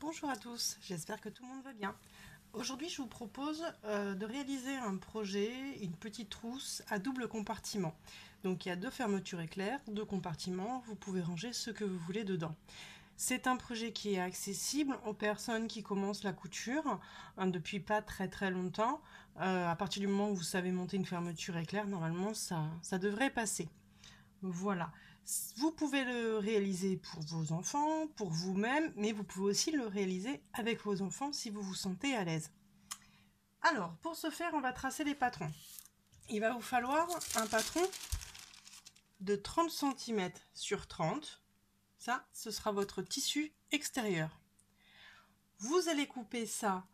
Bonjour à tous, j'espère que tout le monde va bien. Aujourd'hui, je vous propose de réaliser un projet, une petite trousse à double compartiment. Donc il y a deux fermetures éclairs, deux compartiments, vous pouvez ranger ce que vous voulez dedans. C'est un projet qui est accessible aux personnes qui commencent la couture depuis pas très longtemps. À partir du moment où vous savez monter une fermeture éclair, normalement ça devrait passer. Voilà. Vous pouvez le réaliser pour vos enfants, pour vous-même, mais vous pouvez aussi le réaliser avec vos enfants si vous vous sentez à l'aise. Alors, pour ce faire, on va tracer les patrons. Il va vous falloir un patron de 30 cm sur 30. Ça, ce sera votre tissu extérieur. Vous allez couper ça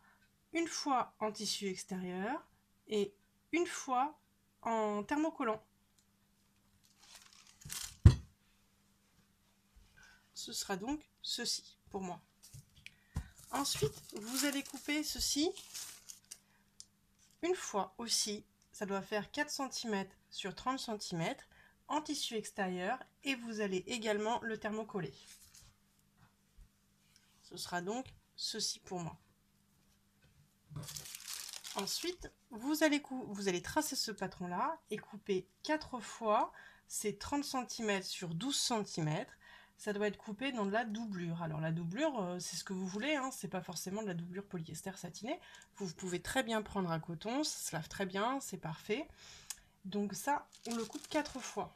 une fois en tissu extérieur et une fois en thermocollant. Ce sera donc ceci pour moi. Ensuite, vous allez couper ceci une fois aussi. Ça doit faire 4 cm sur 30 cm en tissu extérieur et vous allez également le thermocoller. Ce sera donc ceci pour moi. Ensuite, vous allez tracer ce patron-là et couper 4 fois ces 30 cm sur 12 cm. Ça doit être coupé dans de la doublure. Alors la doublure, c'est ce que vous voulez, hein, c'est pas forcément de la doublure polyester satiné. Vous pouvez très bien prendre un coton, ça se lave très bien, c'est parfait. Donc ça, on le coupe 4 fois.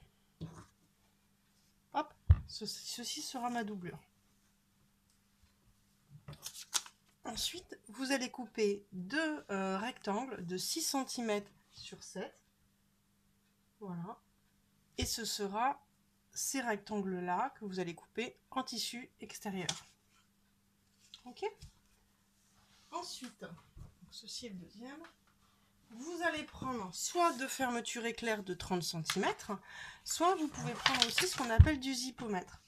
Hop, ceci sera ma doublure. Ensuite, vous allez couper deux rectangles de 6 cm sur 7. Voilà. Et ce sera ces rectangles-là que vous allez couper en tissu extérieur. Ok. Ensuite, ceci est le deuxième. Vous allez prendre soit deux fermetures éclairs de 30 cm, soit vous pouvez prendre aussi ce qu'on appelle du zipomètre.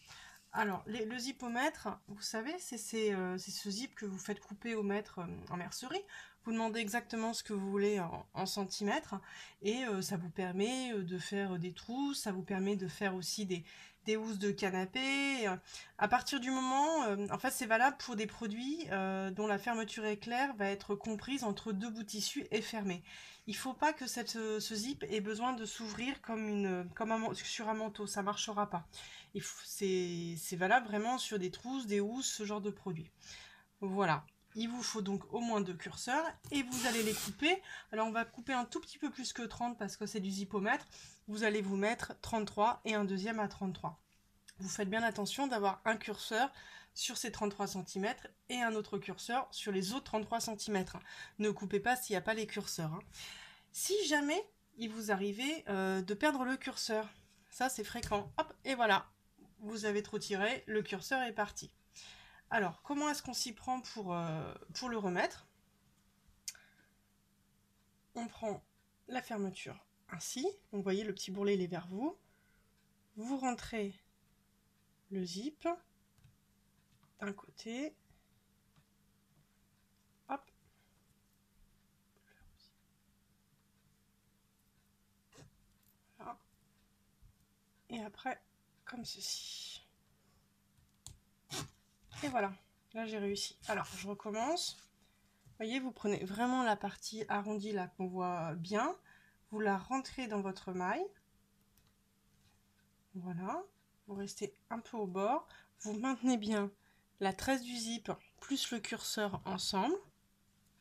Alors, le zipomètre, vous savez, c'est ce zip que vous faites couper au mètre en mercerie. Vous demandez exactement ce que vous voulez en centimètres et ça vous permet de faire des trous, ça vous permet de faire aussi des housses de canapé. À partir du moment, en fait, c'est valable pour des produits dont la fermeture éclair va être comprise entre deux bouts de tissu et fermée. Il ne faut pas que ce zip ait besoin de s'ouvrir sur un manteau, ça ne marchera pas. C'est valable vraiment sur des trousses, des housses, ce genre de produits. Voilà. Il vous faut donc au moins deux curseurs et vous allez les couper. Alors on va couper un tout petit peu plus que 30 parce que c'est du zipomètre. Vous allez vous mettre 33 et un deuxième à 33. Vous faites bien attention d'avoir un curseur sur ces 33 cm et un autre curseur sur les autres 33 cm. Ne coupez pas s'il n'y a pas les curseurs. Si jamais il vous arrivait de perdre le curseur, ça c'est fréquent. Hop, et voilà, vous avez trop tiré, le curseur est parti. Alors, comment est-ce qu'on s'y prend pour le remettre? On prend la fermeture ainsi, donc vous voyez le petit bourrelet il est vers vous. Vous rentrez le zip d'un côté. Hop. Voilà. Et après, comme ceci. Et voilà, là j'ai réussi. Alors, je recommence. Vous voyez, vous prenez vraiment la partie arrondie là qu'on voit bien. Vous la rentrez dans votre maille. Voilà. Vous restez un peu au bord. Vous maintenez bien la tresse du zip plus le curseur ensemble.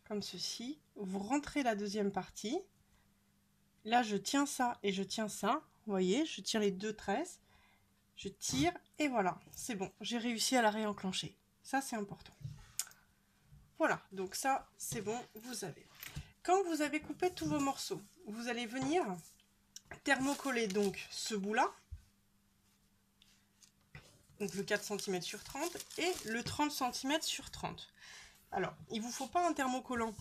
Comme ceci. Vous rentrez la deuxième partie. Là, je tiens ça et je tiens ça. Vous voyez, je tire les deux tresses. Je tire et voilà, c'est bon. J'ai réussi à la réenclencher. Ça, c'est important. Voilà, donc ça, c'est bon, vous avez. Quand vous avez coupé tous vos morceaux, vous allez venir thermocoller donc ce bout-là, donc le 4 cm sur 30 et le 30 cm sur 30. Alors, il ne vous faut pas un thermocollant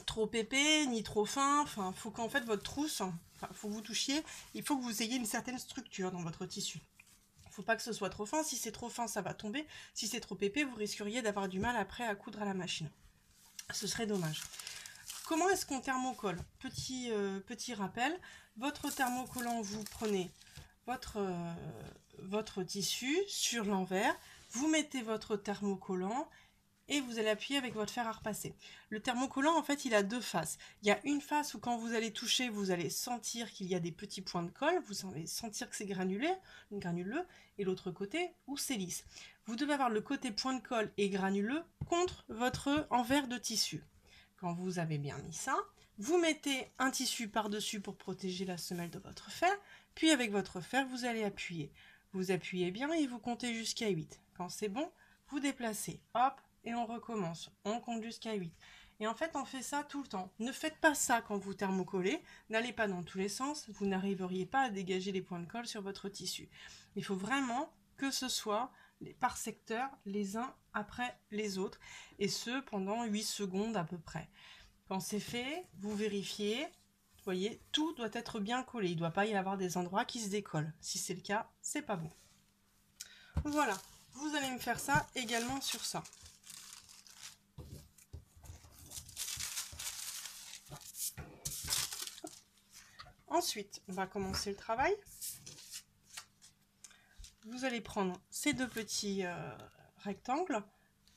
trop épais ni trop fin, enfin, il faut qu'en fait votre trousse, faut que vous touchiez, il faut que vous ayez une certaine structure dans votre tissu. Il ne faut pas que ce soit trop fin, si c'est trop fin ça va tomber, si c'est trop épais vous risqueriez d'avoir du mal après à coudre à la machine. Ce serait dommage. Comment est-ce qu'on thermocolle? Petit rappel, votre thermocollant, vous prenez votre tissu sur l'envers, vous mettez votre thermocollant et vous allez appuyer avec votre fer à repasser. Le thermocollant, en fait, il a deux faces. Il y a une face où quand vous allez toucher, vous allez sentir qu'il y a des petits points de colle, vous allez sentir que c'est granuleux, et l'autre côté où c'est lisse. Vous devez avoir le côté point de colle et granuleux contre votre envers de tissu. Quand vous avez bien mis ça, vous mettez un tissu par-dessus pour protéger la semelle de votre fer, puis avec votre fer, vous allez appuyer. Vous appuyez bien et vous comptez jusqu'à 8. Quand c'est bon, vous déplacez, hop, et on recommence. On compte jusqu'à 8. Et en fait, on fait ça tout le temps. Ne faites pas ça quand vous thermocollez. N'allez pas dans tous les sens. Vous n'arriveriez pas à dégager les points de colle sur votre tissu. Il faut vraiment que ce soit par secteur, les uns après les autres. Et ce, pendant 8 secondes à peu près. Quand c'est fait, vous vérifiez. Vous voyez, tout doit être bien collé. Il ne doit pas y avoir des endroits qui se décollent. Si c'est le cas, c'est pas bon. Voilà. Vous allez me faire ça également sur ça. Ensuite, on va commencer le travail. Vous allez prendre ces deux petits rectangles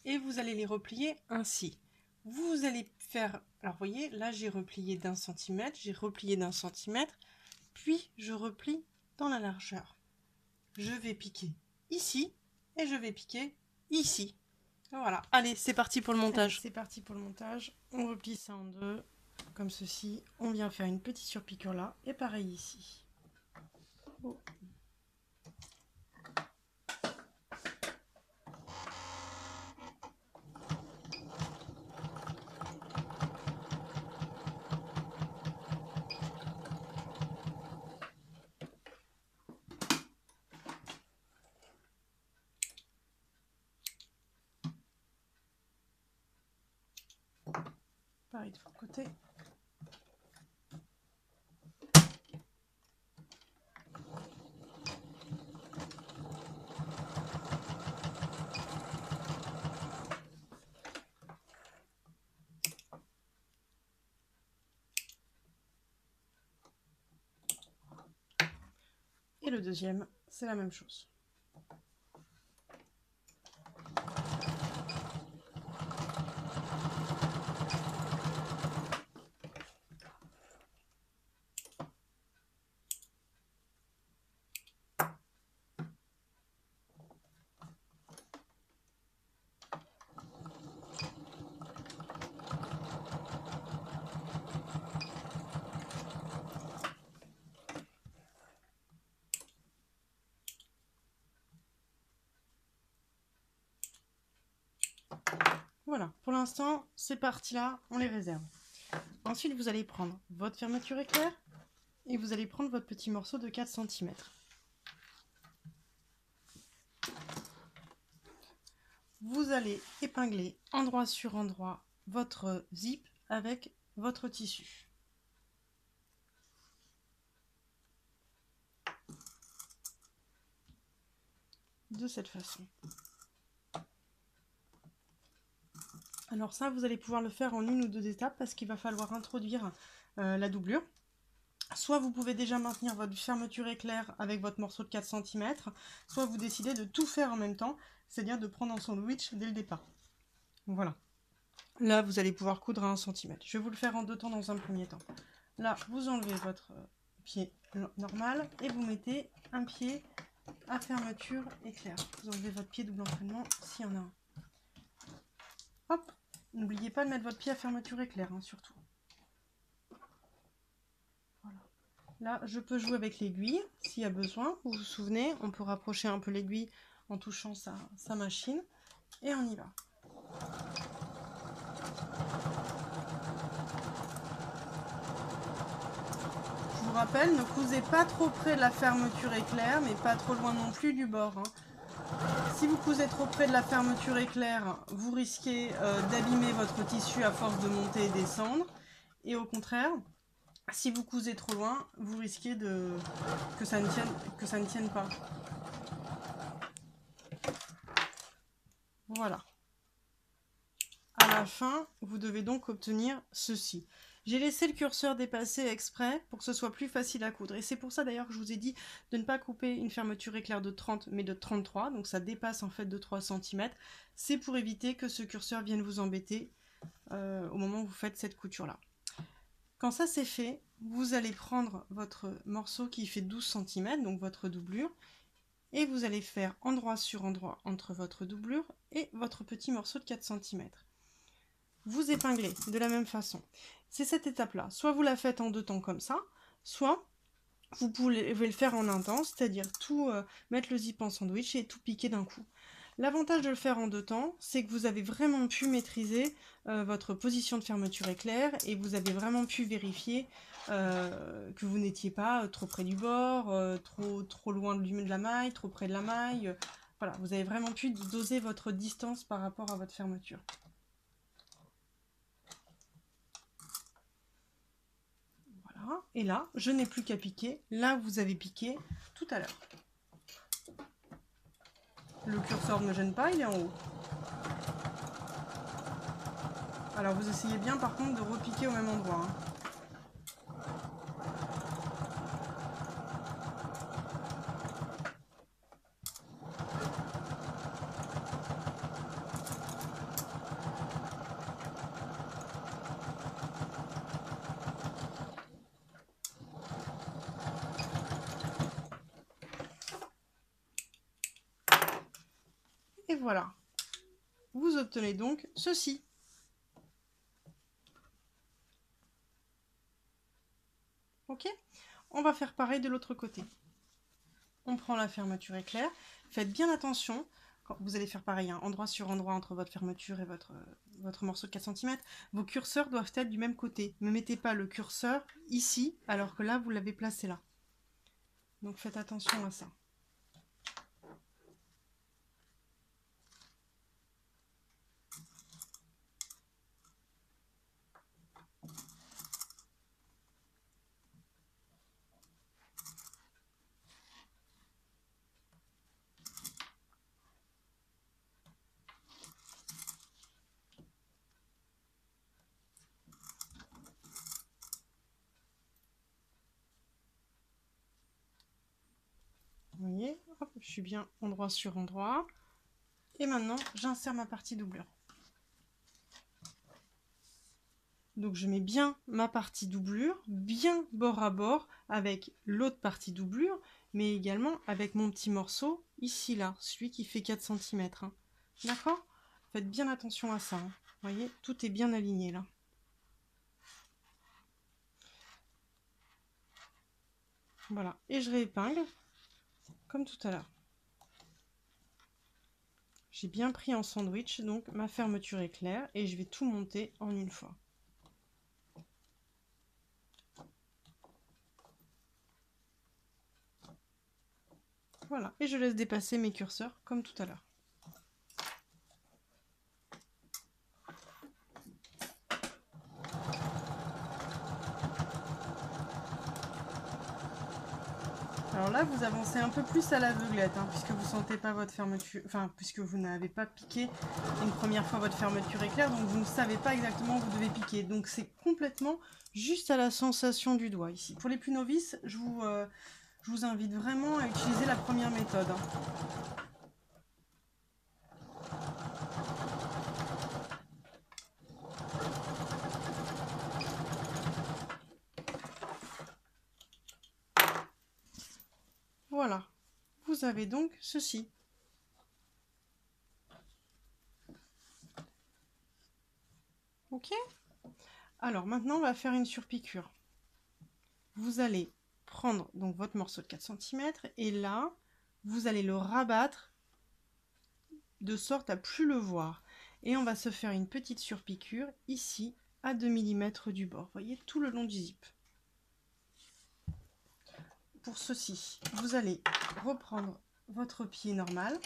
et vous allez les replier ainsi. Vous allez faire, alors vous voyez, là j'ai replié d'1 centimètre, j'ai replié d'1 centimètre, puis je replie dans la largeur. Je vais piquer ici et je vais piquer ici. Voilà, allez, c'est parti pour le montage. C'est parti pour le montage. On replie ça en deux, comme ceci. On vient faire une petite surpiqûre là, et pareil ici. Oh. Pareil de l'autre côté. Et le deuxième, c'est la même chose. Voilà, pour l'instant, ces parties-là, on les réserve. Ensuite, vous allez prendre votre fermeture éclair et vous allez prendre votre petit morceau de 4 cm. Vous allez épingler endroit sur endroit votre zip avec votre tissu. De cette façon. Alors ça, vous allez pouvoir le faire en une ou deux étapes parce qu'il va falloir introduire la doublure. Soit vous pouvez déjà maintenir votre fermeture éclair avec votre morceau de 4 cm, soit vous décidez de tout faire en même temps, c'est-à-dire de prendre un sandwich dès le départ. Voilà. Là, vous allez pouvoir coudre à 1 cm. Je vais vous le faire en deux temps dans un premier temps. Là, vous enlevez votre pied normal et vous mettez un pied à fermeture éclair. Vous enlevez votre pied double entraînement s'il y en a un. Hop, n'oubliez pas de mettre votre pied à fermeture éclair, hein, surtout. Voilà. Là, je peux jouer avec l'aiguille s'il y a besoin. Vous vous souvenez, on peut rapprocher un peu l'aiguille en touchant sa machine. Et on y va. Je vous rappelle, ne cousez pas trop près de la fermeture éclair, mais pas trop loin non plus du bord. Hein. Si vous cousez trop près de la fermeture éclair, vous risquez d'abîmer votre tissu à force de monter et descendre. Et au contraire, si vous cousez trop loin, vous risquez que ça ne tienne pas. Voilà. À la fin, vous devez donc obtenir ceci. J'ai laissé le curseur dépasser exprès pour que ce soit plus facile à coudre. Et c'est pour ça d'ailleurs que je vous ai dit de ne pas couper une fermeture éclair de 30 mais de 33. Donc ça dépasse en fait de 3 cm. C'est pour éviter que ce curseur vienne vous embêter au moment où vous faites cette couture-là. Quand ça c'est fait, vous allez prendre votre morceau qui fait 12 cm, donc votre doublure, et vous allez faire endroit sur endroit entre votre doublure et votre petit morceau de 4 cm. Vous épinglez de la même façon. C'est cette étape-là. Soit vous la faites en deux temps comme ça, soit vous pouvez le faire en un temps, c'est-à-dire tout mettre le zip en sandwich et tout piquer d'un coup. L'avantage de le faire en deux temps, c'est que vous avez vraiment pu maîtriser votre position de fermeture éclair et vous avez vraiment pu vérifier que vous n'étiez pas trop près du bord, trop loin de la maille, trop près de la maille. Voilà, vous avez vraiment pu doser votre distance par rapport à votre fermeture. Voilà, et là, je n'ai plus qu'à piquer. Là, vous avez piqué tout à l'heure. Le curseur ne me gêne pas, il est en haut. Alors vous essayez bien par contre de repiquer au même endroit. Et voilà. Vous obtenez donc ceci. Ok? On va faire pareil de l'autre côté. On prend la fermeture éclair. Faites bien attention. Quand vous allez faire pareil, hein, endroit sur endroit entre votre fermeture et votre morceau de 4 cm. Vos curseurs doivent être du même côté. Ne mettez pas le curseur ici, alors que là, vous l'avez placé là. Donc faites attention à ça. Vous voyez, hop, je suis bien endroit sur endroit. Et maintenant, j'insère ma partie doublure. Donc je mets bien ma partie doublure, bien bord à bord avec l'autre partie doublure, mais également avec mon petit morceau ici là, celui qui fait 4 cm. Hein. D'accord? Faites bien attention à ça. Hein. Vous voyez, tout est bien aligné là. Voilà, et je réépingle comme tout à l'heure. J'ai bien pris en sandwich, donc ma fermeture est claire et je vais tout monter en une fois. Voilà, et je laisse dépasser mes curseurs comme tout à l'heure. Alors là, vous avancez un peu plus à l'aveuglette, hein, puisque vous ne sentez pas votre fermeture, enfin, puisque vous n'avez pas piqué une première fois votre fermeture éclair, donc vous ne savez pas exactement où vous devez piquer. Donc c'est complètement juste à la sensation du doigt ici. Pour les plus novices, je vous invite vraiment à utiliser la première méthode. Hein. Voilà, vous avez donc ceci. Ok? Alors maintenant, on va faire une surpiqûre. Vous allez prendre donc votre morceau de 4 cm et là, vous allez le rabattre de sorte à plus le voir. Et on va se faire une petite surpiqûre ici à 2 mm du bord. Vous voyez, tout le long du zip. Pour ceci, vous allez reprendre votre pied normal.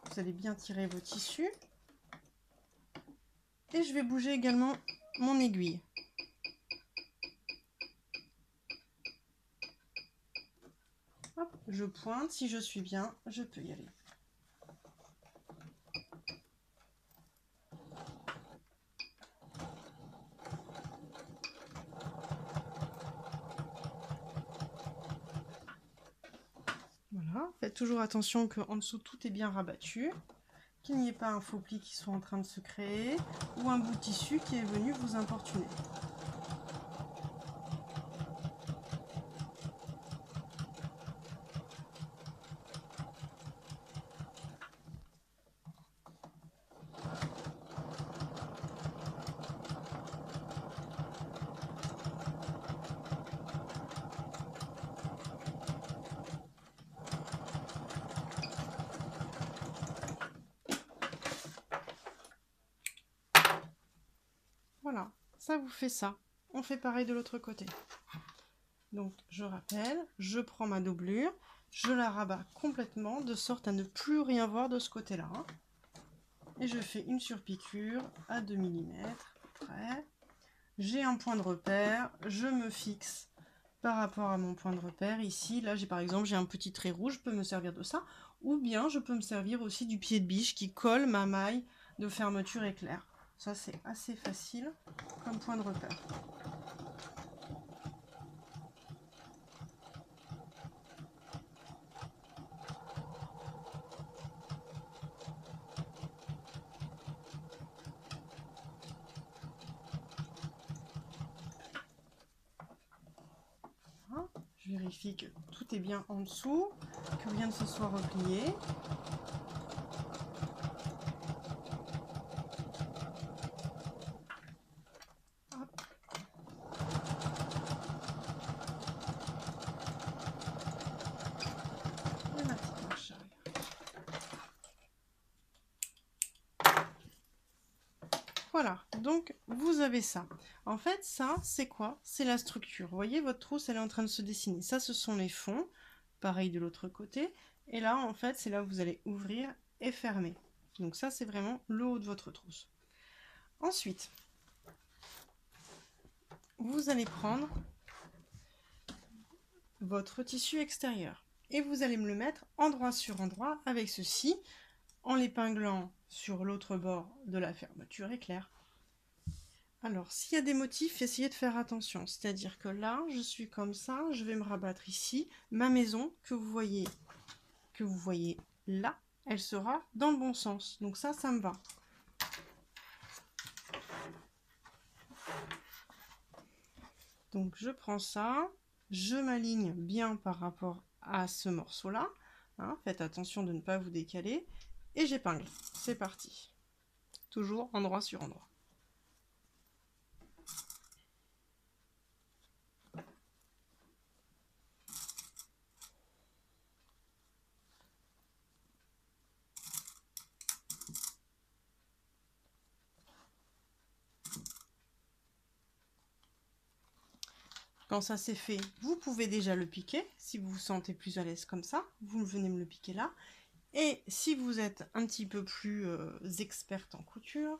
Vous allez bien tirer vos tissus. Et je vais bouger également mon aiguille. Hop, je pointe, si je suis bien, je peux y aller. faites toujours attention qu'en dessous tout est bien rabattu, qu'il n'y ait pas un faux pli qui soit en train de se créer ou un bout de tissu qui est venu vous importuner. Voilà, ça vous fait ça. On fait pareil de l'autre côté. Donc je rappelle, je prends ma doublure, je la rabats complètement de sorte à ne plus rien voir de ce côté-là. Et je fais une surpiqûre à 2 mm. Près. J'ai un point de repère, je me fixe par rapport à mon point de repère. Ici, là, j'ai par exemple, j'ai un petit trait rouge, je peux me servir de ça. Ou bien je peux me servir aussi du pied de biche qui colle ma maille de fermeture éclair. Ça, c'est assez facile comme point de repère. Voilà. Je vérifie que tout est bien en dessous, que rien ne se soit replié. Voilà, donc vous avez ça. En fait, ça, c'est quoi? C'est la structure. Vous voyez, votre trousse, elle est en train de se dessiner. Ça, ce sont les fonds. Pareil de l'autre côté. Et là, en fait, c'est là où vous allez ouvrir et fermer. Donc ça, c'est vraiment le haut de votre trousse. Ensuite, vous allez prendre votre tissu extérieur. Et vous allez me le mettre endroit sur endroit avec ceci, en l'épinglant sur l'autre bord de la fermeture éclair. Alors, s'il y a des motifs, essayez de faire attention. C'est-à-dire que là, je suis comme ça, je vais me rabattre ici. Ma maison, que vous voyez là, elle sera dans le bon sens. Donc ça, ça me va. Donc, je prends ça, je m'aligne bien par rapport à ce morceau-là. Hein, faites attention de ne pas vous décaler. Et j'épingle. C'est parti. Toujours endroit sur endroit. Quand ça c'est fait, vous pouvez déjà le piquer. Si vous vous sentez plus à l'aise comme ça, vous venez me le piquer là. Et si vous êtes un petit peu plus experte en couture,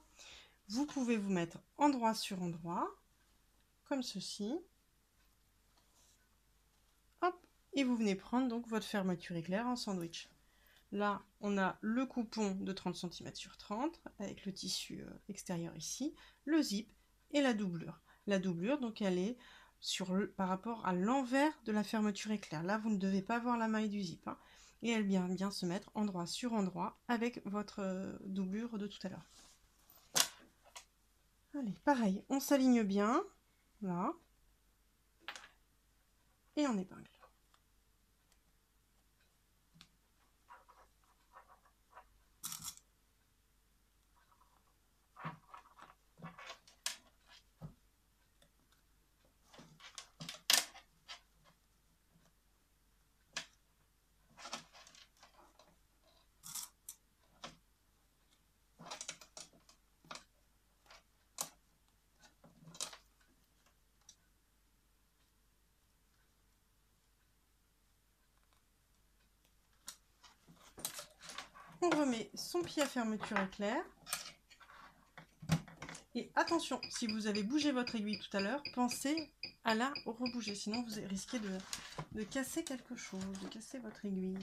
vous pouvez vous mettre endroit sur endroit, comme ceci. Hop, et vous venez prendre donc votre fermeture éclair en sandwich. Là, on a le coupon de 30 cm sur 30, avec le tissu extérieur ici, le zip et la doublure. La doublure, donc elle est par rapport à l'envers de la fermeture éclair. Là, vous ne devez pas voir la maille du zip. Hein. Et elle vient bien se mettre endroit sur endroit avec votre doublure de tout à l'heure. Allez, pareil, on s'aligne bien, là, et on épingle. On remet son pied à fermeture éclair. Et attention, si vous avez bougé votre aiguille tout à l'heure, pensez à la rebouger. Sinon, vous risquez de casser quelque chose, de casser votre aiguille.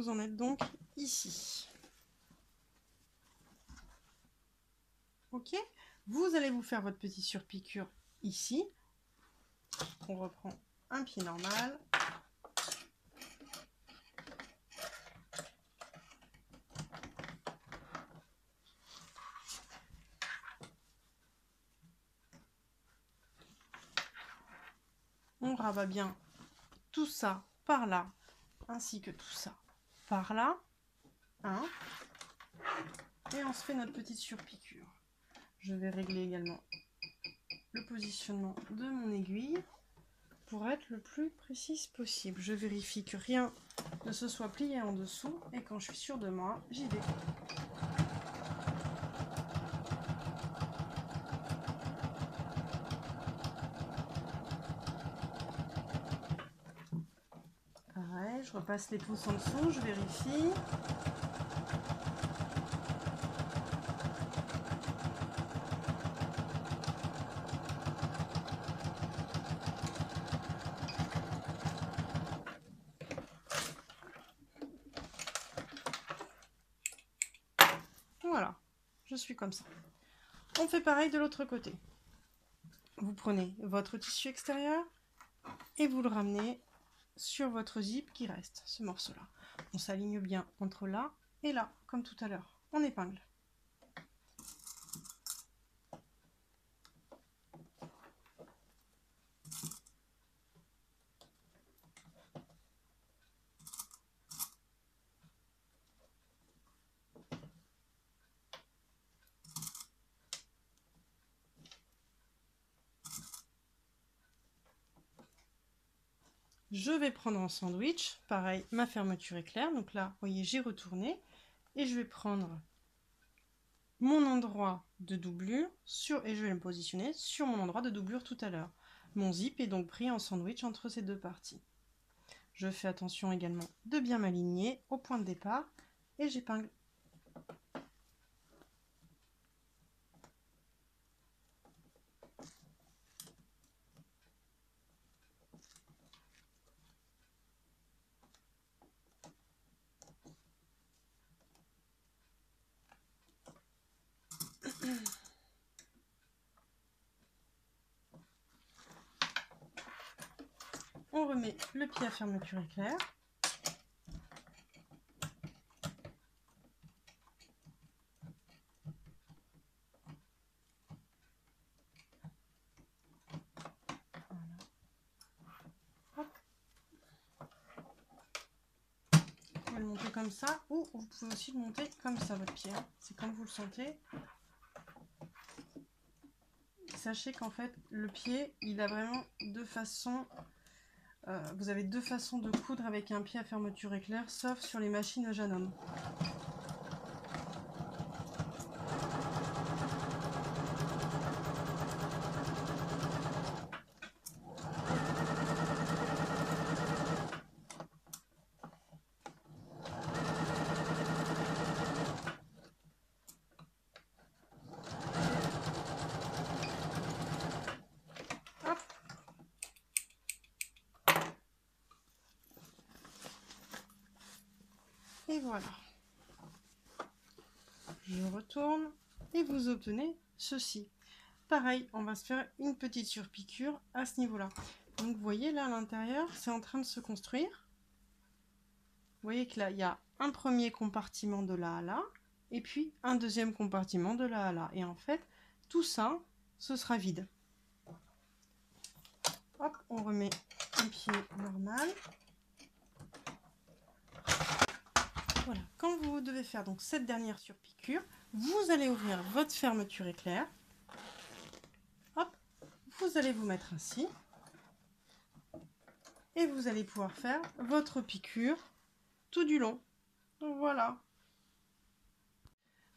vous en êtes donc ici. Ok, vous allez vous faire votre petite surpiqûre ici. On reprend un pied normal. On rabat bien tout ça par là, ainsi que tout ça par là. Hein, et on se fait notre petite surpiqûre. Je vais régler également le positionnement de mon aiguille pour être le plus précise possible. Je vérifie que rien ne se soit plié en dessous et quand je suis sûre de moi, j'y vais. Pareil, je repasse les pouces en dessous, je vérifie. Voilà, je suis comme ça. On fait pareil de l'autre côté. Vous prenez votre tissu extérieur et vous le ramenez sur votre zip qui reste, ce morceau-là. On s'aligne bien entre là et là, comme tout à l'heure. On épingle. Je vais prendre en sandwich, pareil, ma fermeture éclair. Donc là, vous voyez, j'ai retourné. Et je vais prendre mon endroit de doublure et je vais le positionner sur mon endroit de doublure tout à l'heure. Mon zip est donc pris en sandwich entre ces deux parties. Je fais attention également de bien m'aligner au point de départ et j'épingle. On remet le pied à fermeture éclair. Vous pouvez le monter comme ça ou vous pouvez aussi le monter comme ça votre pied. C'est comme vous le sentez. Sachez qu'en fait le pied, il a vraiment deux façons. Vous avez deux façons de coudre avec un pied à fermeture éclair, sauf sur les machines Janome. Et voilà. Je retourne et vous obtenez ceci. Pareil, on va se faire une petite surpiqûre à ce niveau-là. Donc vous voyez là à l'intérieur, c'est en train de se construire. Vous voyez que là, il y a un premier compartiment de là à là, et puis un deuxième compartiment de là à là. Et en fait, tout ça, ce sera vide. Hop, on remet un pied normal. Voilà, quand vous devez faire donc cette dernière surpiqûre, vous allez ouvrir votre fermeture éclair. Hop, vous allez vous mettre ainsi. Et vous allez pouvoir faire votre piqûre tout du long. Donc voilà.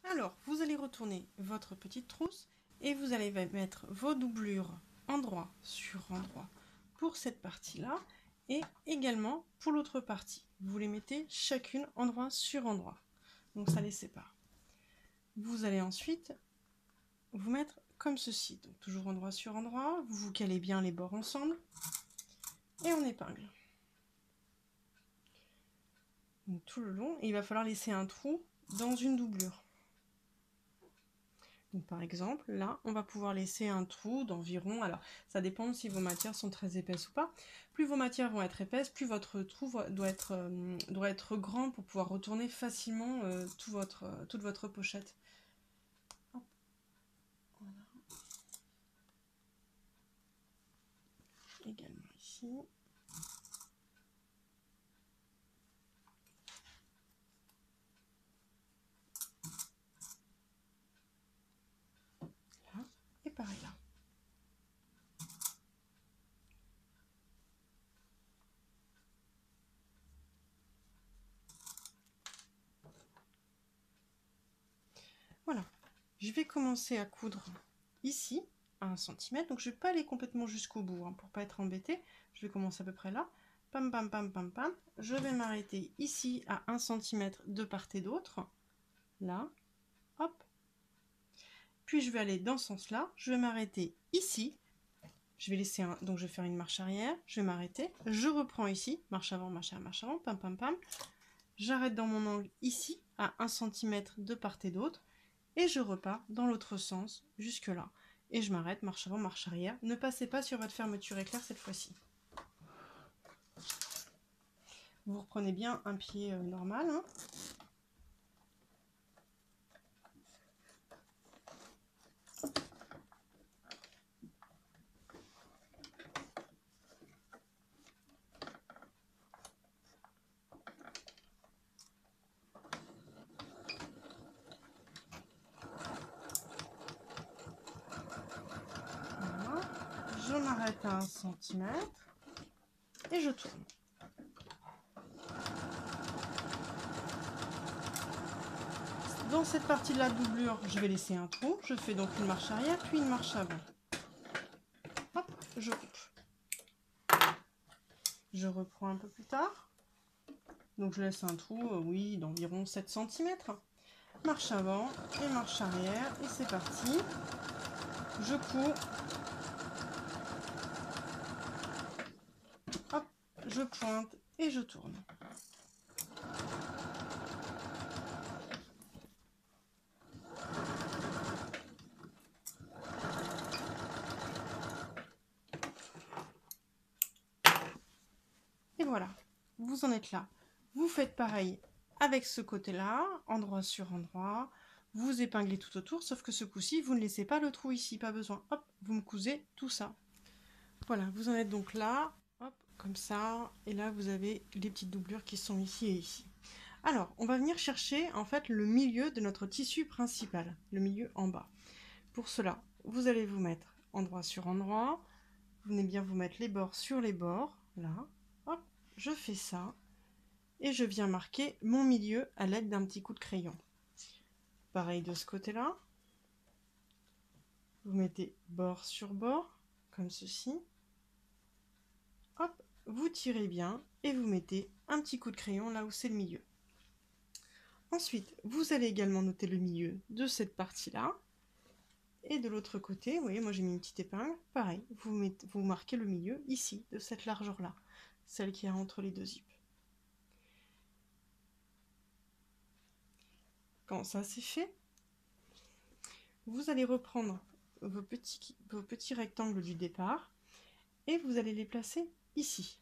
Alors, vous allez retourner votre petite trousse et vous allez mettre vos doublures endroit sur endroit pour cette partie-là et également pour l'autre partie. Vous les mettez chacune endroit sur endroit. Donc ça les sépare. Vous allez ensuite vous mettre comme ceci. Donc toujours endroit sur endroit. Vous vous calez bien les bords ensemble et on épingle. Donc, tout le long, et il va falloir laisser un trou dans une doublure. Donc, par exemple, là, on va pouvoir laisser un trou d'environ, alors ça dépend si vos matières sont très épaisses ou pas. Plus vos matières vont être épaisses, plus votre trou doit être grand pour pouvoir retourner facilement toute votre pochette. Hop. Voilà. Également ici. Là, et pareil là. Voilà, je vais commencer à coudre ici à 1 cm, donc je ne vais pas aller complètement jusqu'au bout hein, pour pas être embêtée. Je vais commencer à peu près là, pam pam pam pam pam, je vais m'arrêter ici à 1 cm de part et d'autre, là, hop, puis je vais aller dans ce sens là, je vais m'arrêter ici, je vais laisser un, donc je vais faire une marche arrière, je vais m'arrêter, je reprends ici, marche avant, pam pam pam, j'arrête dans mon angle ici à 1 cm de part et d'autre, et je repars dans l'autre sens jusque là. Et je m'arrête, marche avant, marche arrière. Ne passez pas sur votre fermeture éclair cette fois-ci. Vous reprenez bien un pied normal. Hein. Voilà. Je m'arrête à 1 cm et je tourne. Dans cette partie de la doublure, je vais laisser un trou. Je fais donc une marche arrière, puis une marche avant. Hop, je coupe. Je reprends un peu plus tard. Donc je laisse un trou, oui, d'environ 7 cm. Marche avant et marche arrière, et c'est parti. Je couds. Hop, je pointe et je tourne. Et voilà, vous en êtes là. Vous faites pareil avec ce côté-là, endroit sur endroit. Vous épinglez tout autour, sauf que ce coup-ci, vous ne laissez pas le trou ici, pas besoin. Hop, vous me cousez tout ça. Voilà, vous en êtes donc là, hop, comme ça. Et là, vous avez les petites doublures qui sont ici et ici. Alors, on va venir chercher en fait le milieu de notre tissu principal, le milieu en bas. Pour cela, vous allez vous mettre endroit sur endroit. Vous venez bien vous mettre les bords sur les bords, là. Hop, je fais ça. Et je viens marquer mon milieu à l'aide d'un petit coup de crayon. Pareil de ce côté-là. Vous mettez bord sur bord, comme ceci. Hop, vous tirez bien et vous mettez un petit coup de crayon là où c'est le milieu. Ensuite, vous allez également noter le milieu de cette partie-là. Et de l'autre côté, vous voyez, moi j'ai mis une petite épingle. Pareil, vous marquez le milieu ici, de cette largeur-là, celle qui est entre les deux zips. Quand ça c'est fait, vous allez reprendre vos petits rectangles du départ et vous allez les placer ici.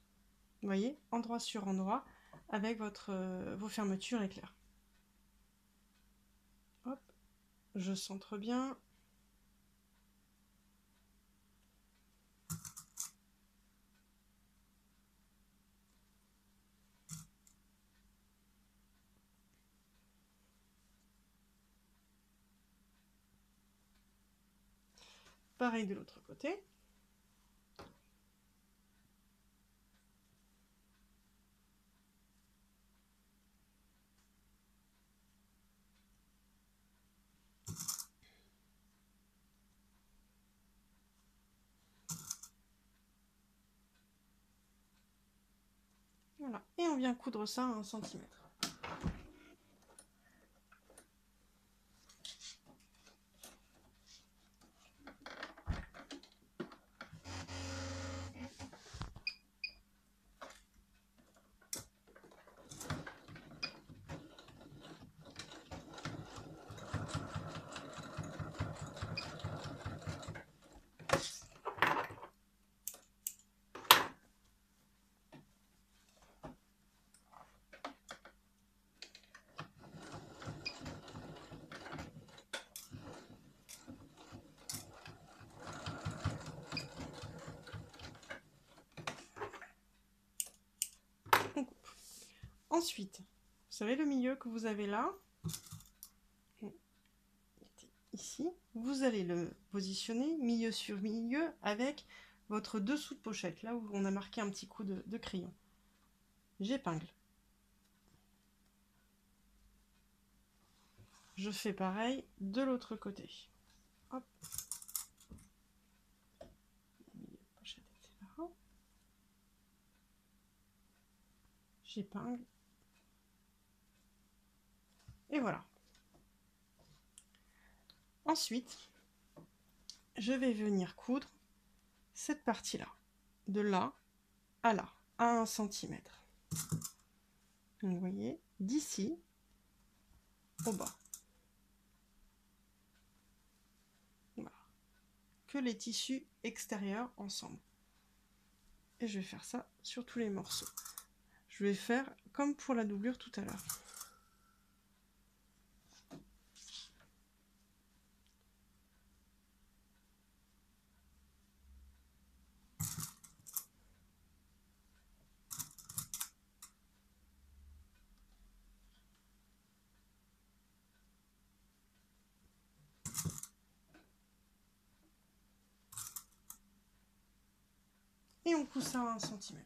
Vous voyez, endroit sur endroit, avec vos fermetures éclair. Hop, je centre bien. Pareil de l'autre côté. Voilà, et on vient coudre ça à 1 cm. Ensuite, vous savez le milieu que vous avez là, ici, vous allez le positionner milieu sur milieu avec votre dessous de pochette, là où on a marqué un petit coup de crayon. J'épingle. Je fais pareil de l'autre côté. Hop. Pochette, etc. J'épingle. Et voilà. Ensuite, je vais venir coudre cette partie-là, de là à là, à 1 cm. Donc, vous voyez, d'ici au bas. Voilà. Que les tissus extérieurs ensemble. Et je vais faire ça sur tous les morceaux. Je vais faire comme pour la doublure tout à l'heure. Et on coupe ça à 1 cm.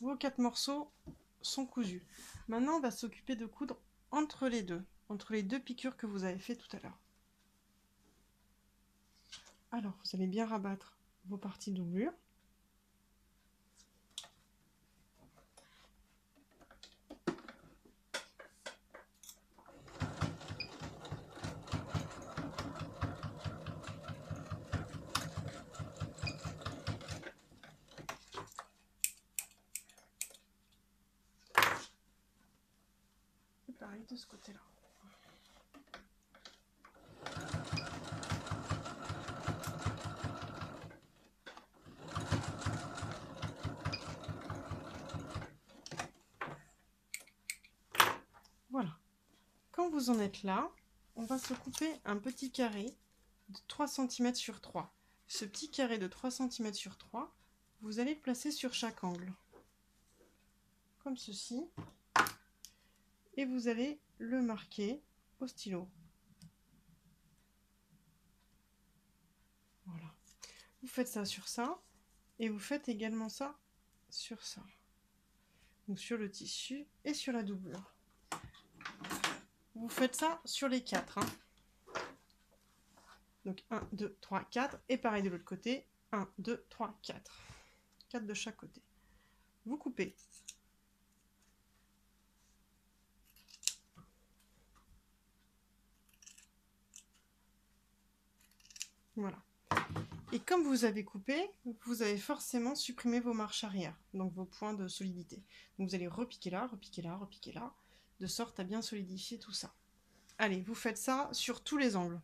Vos 4 morceaux sont cousus. Maintenant, on va s'occuper de coudre entre les deux piqûres que vous avez fait tout à l'heure. Alors, vous allez bien rabattre vos parties doublure. Et pareil de ce côté-là. Voilà. Quand vous en êtes là, on va se couper un petit carré de 3 cm sur 3. Ce petit carré de 3 cm sur 3, vous allez le placer sur chaque angle. Comme ceci. Et vous allez le marquer au stylo. Voilà. Vous faites ça sur ça. Et vous faites également ça sur ça. Donc sur le tissu et sur la doublure. Vous faites ça sur les 4. Hein. Donc 1, 2, 3, 4. Et pareil de l'autre côté. 1, 2, 3, 4. 4 de chaque côté. Vous coupez. Voilà. Et comme vous avez coupé, vous avez forcément supprimé vos marches arrière, donc vos points de solidité. Donc vous allez repiquer là, repiquer là, repiquer là, de sorte à bien solidifier tout ça. Allez, vous faites ça sur tous les angles.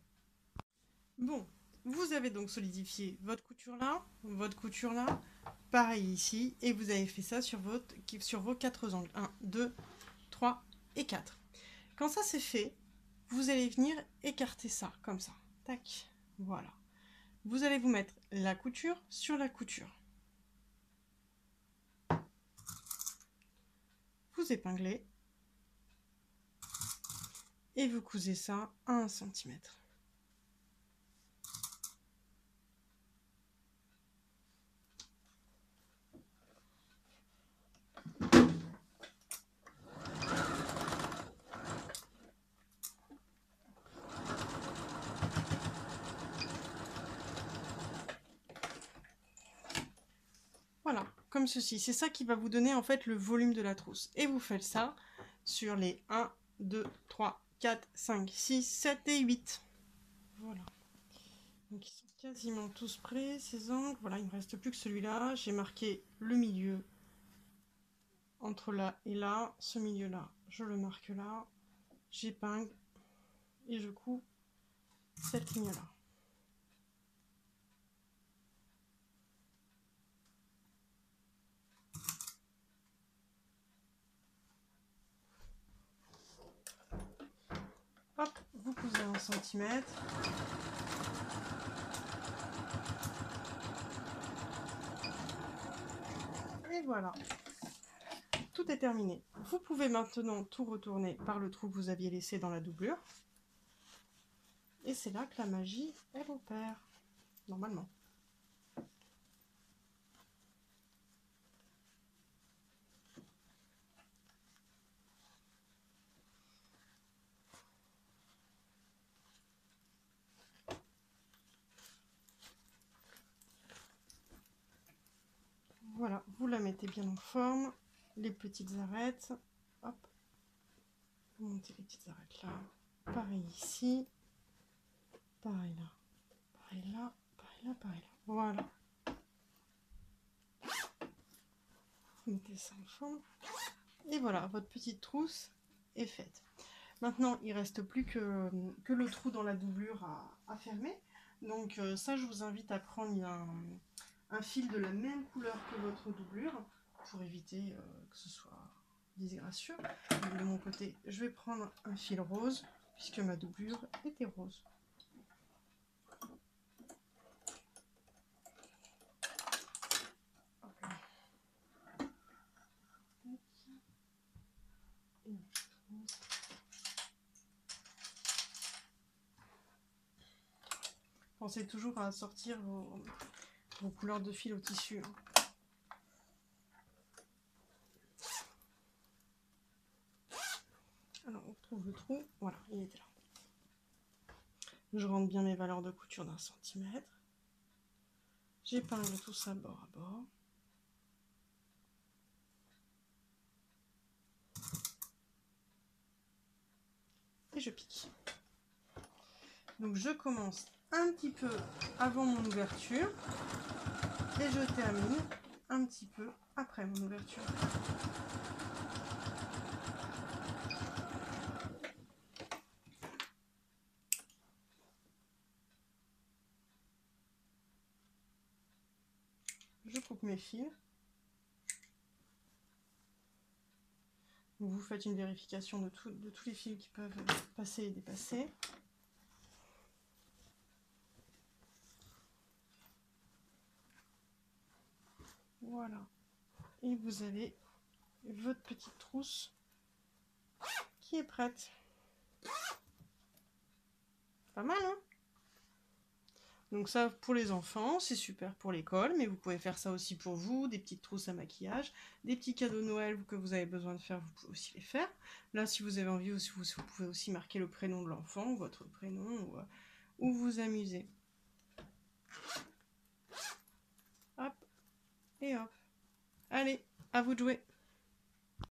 Bon, vous avez donc solidifié votre couture là, pareil ici, et vous avez fait ça sur vos 4 angles. 1, 2, 3 et 4. Quand ça c'est fait, vous allez venir écarter ça, comme ça. Tac, voilà. Vous allez vous mettre la couture sur la couture. Vous épinglez. Et vous cousez ça à 1 cm. Voilà. comme ceci. C'est ça qui va vous donner en fait le volume de la trousse. Et vous faites ça sur les 1, 2, 3, 4, 5, 6, 7 et 8. Voilà. Donc ils sont quasiment tous prêts, ces angles. Voilà, il ne me reste plus que celui-là. J'ai marqué le milieu entre là et là. Ce milieu-là, je le marque là. J'épingle et je couds cette ligne-là. Hop, vous cousez 1 cm. Et voilà. Tout est terminé. Vous pouvez maintenant tout retourner par le trou que vous aviez laissé dans la doublure. Et c'est là que la magie, elle opère. Normalement. Voilà, vous la mettez bien en forme, les petites arêtes, hop, vous montez les petites arêtes là, pareil ici, pareil là, pareil là, pareil là, pareil là, voilà. Vous mettez ça en forme, et voilà, votre petite trousse est faite. Maintenant, il ne reste plus que le trou dans la doublure à fermer, donc ça je vous invite à prendre un fil de la même couleur que votre doublure pour éviter que ce soit disgracieux. De mon côté, je vais prendre un fil rose puisque ma doublure était rose. Pensez toujours à sortir vos couleurs de fil au tissu. Alors, on trouve le trou. Voilà, il était là. Je rentre bien mes valeurs de couture d'1 centimètre. J'épingle tout ça bord à bord. Et je pique. Donc je commence un petit peu avant mon ouverture et je termine un petit peu après mon ouverture. Je coupe mes fils. Donc vous faites une vérification de tous les fils qui peuvent passer et dépasser. Voilà. Et vous avez votre petite trousse qui est prête. Pas mal, hein? Donc ça, pour les enfants, c'est super pour l'école, mais vous pouvez faire ça aussi pour vous, des petites trousses à maquillage, des petits cadeaux de Noël que vous avez besoin de faire, vous pouvez aussi les faire. Là, si vous avez envie, vous pouvez aussi marquer le prénom de l'enfant, votre prénom, ou vous amuser. Hop, et hop. Allez, à vous de jouer.